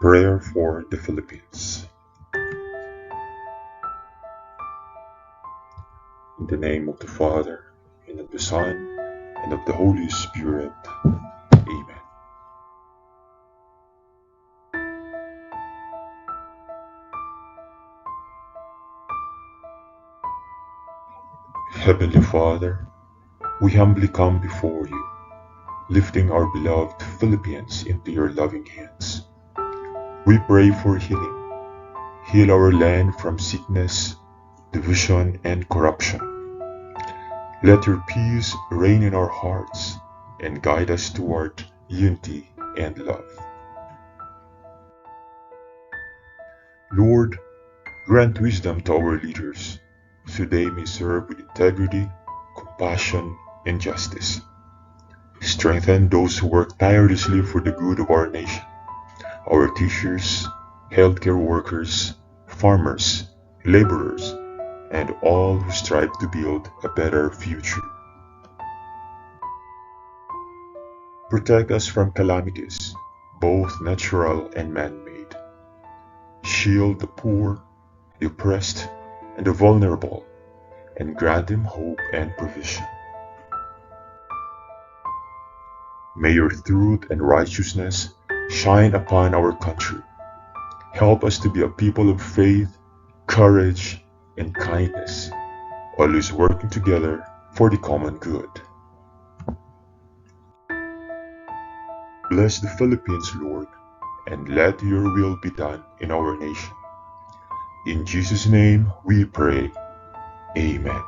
Prayer for the Philippines. In the name of the Father, and of the Son, and of the Holy Spirit. Amen. Heavenly Father, we humbly come before you, lifting our beloved Philippines into your loving hands. We pray for healing. Heal our land from sickness, division, and corruption. Let your peace reign in our hearts and guide us toward unity and love. Lord, grant wisdom to our leaders so they may serve with integrity, compassion, and justice. Strengthen those who work tirelessly for the good of our nation, our teachers, healthcare workers, farmers, laborers, and all who strive to build a better future. Protect us from calamities, both natural and man-made. Shield the poor, the oppressed, and the vulnerable, and grant them hope and provision. May your truth and righteousness shine upon our country. Help us to be a people of faith, courage, and kindness, always working together for the common good. Bless the Philippines, Lord, and let your will be done in our nation. In Jesus' name we pray. Amen.